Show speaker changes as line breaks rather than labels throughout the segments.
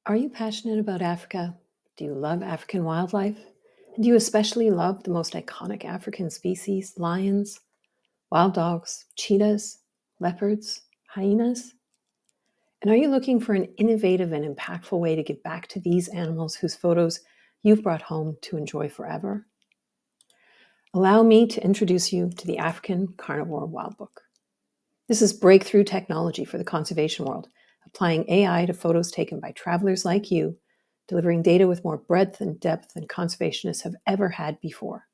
Are you passionate about Africa? Do you love African wildlife? And do you especially love the most iconic African species, lions, wild dogs, cheetahs, leopards, hyenas? And are you looking for an innovative and impactful way to give back to these animals whose photos you've brought home to enjoy forever? Allow me to introduce you to the African Carnivore Wildbook. This is breakthrough technology for the conservation world, applying AI to photos taken by travelers like you, delivering data with more breadth and depth than conservationists have ever had before.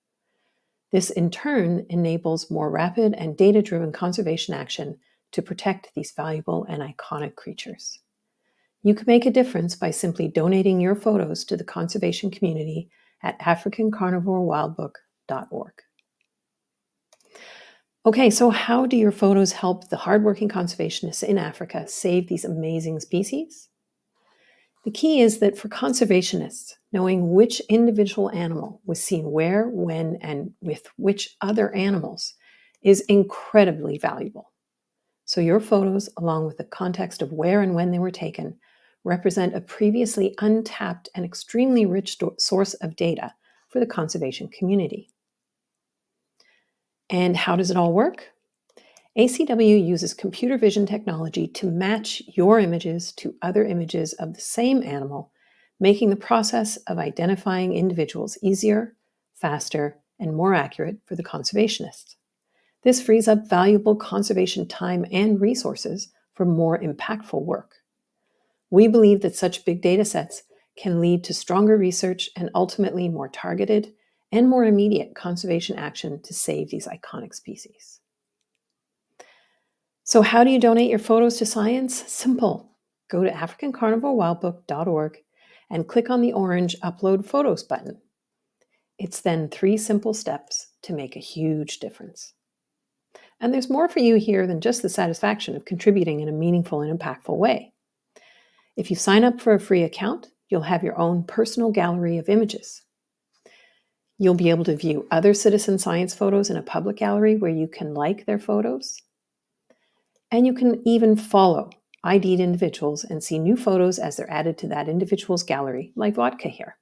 This, in turn, enables more rapid and data-driven conservation action to protect these valuable and iconic creatures. You can make a difference by simply donating your photos to the conservation community at africancarnivorewildbook.org. Okay, so how do your photos help the hardworking conservationists in Africa save these amazing species? The key is that for conservationists, knowing which individual animal was seen where, when, and with which other animals is incredibly valuable. So your photos, along with the context of where and when they were taken, represent a previously untapped and extremely rich source of data for the conservation community. And how does it all work? ACW uses computer vision technology to match your images to other images of the same animal, making the process of identifying individuals easier, faster, and more accurate for the conservationists. This frees up valuable conservation time and resources for more impactful work. We believe that such big data sets can lead to stronger research and ultimately more targeted and more immediate conservation action to save these iconic species. So how do you donate your photos to science? Simple. Go to africancarnivorewildbook.org and click on the orange Upload Photos button. It's then 3 simple steps to make a huge difference. And there's more for you here than just the satisfaction of contributing in a meaningful and impactful way. If you sign up for a free account, you'll have your own personal gallery of images. You'll be able to view other citizen science photos in a public gallery where you can like their photos. And you can even follow ID'd individuals and see new photos as they're added to that individual's gallery, like vodka here.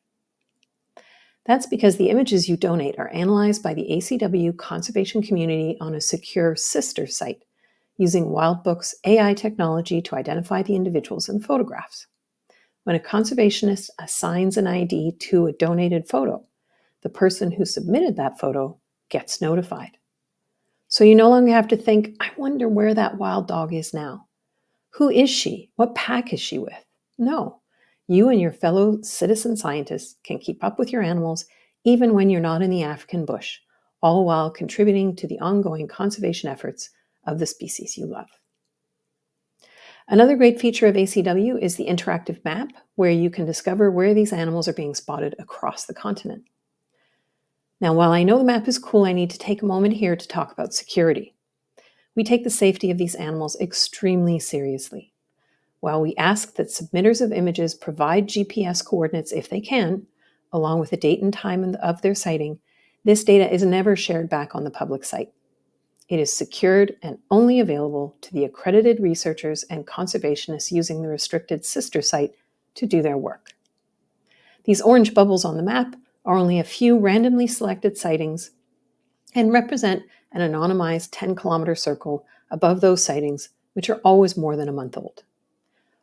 That's because the images you donate are analyzed by the ACW conservation community on a secure sister site, using Wildbook's AI technology to identify the individuals in the photographs. When a conservationist assigns an ID to a donated photo, the person who submitted that photo gets notified. So you no longer have to think, I wonder where that wild dog is now. Who is she? What pack is she with? No, you and your fellow citizen scientists can keep up with your animals even when you're not in the African bush, all while contributing to the ongoing conservation efforts of the species you love. Another great feature of ACW is the interactive map, where you can discover where these animals are being spotted across the continent. Now, while I know the map is cool, I need to take a moment here to talk about security. We take the safety of these animals extremely seriously. While we ask that submitters of images provide GPS coordinates if they can, along with the date and time of their sighting, this data is never shared back on the public site. It is secured and only available to the accredited researchers and conservationists using the restricted sister site to do their work. These orange bubbles on the map are only a few randomly selected sightings and represent an anonymized 10-kilometer circle above those sightings, which are always more than a month old.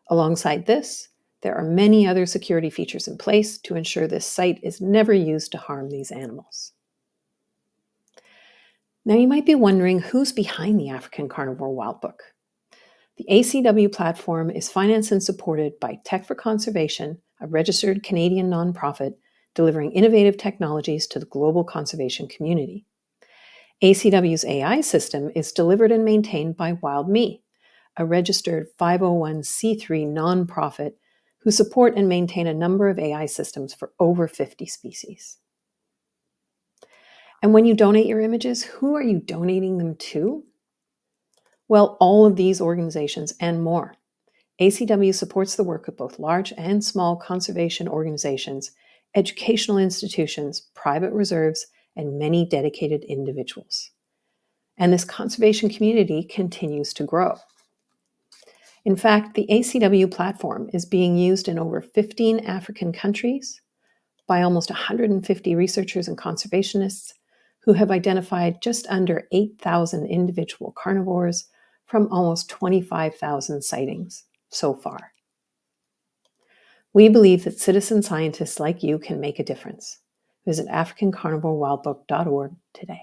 Alongside this, there are many other security features in place to ensure this site is never used to harm these animals. Now you might be wondering who's behind the African Carnivore Wildbook. The ACW platform is financed and supported by Tech for Conservation, a registered Canadian nonprofit delivering innovative technologies to the global conservation community. ACW's AI system is delivered and maintained by WildMe, a registered 501c3 nonprofit who support and maintain a number of AI systems for over 50 species. And when you donate your images, who are you donating them to? Well, all of these organizations and more. ACW supports the work of both large and small conservation organizations, educational institutions, private reserves, and many dedicated individuals. And this conservation community continues to grow. In fact, the ACW platform is being used in over 15 African countries by almost 150 researchers and conservationists who have identified just under 8,000 individual carnivores from almost 25,000 sightings so far. We believe that citizen scientists like you can make a difference. Visit AfricanCarnivoreWildbook.org today.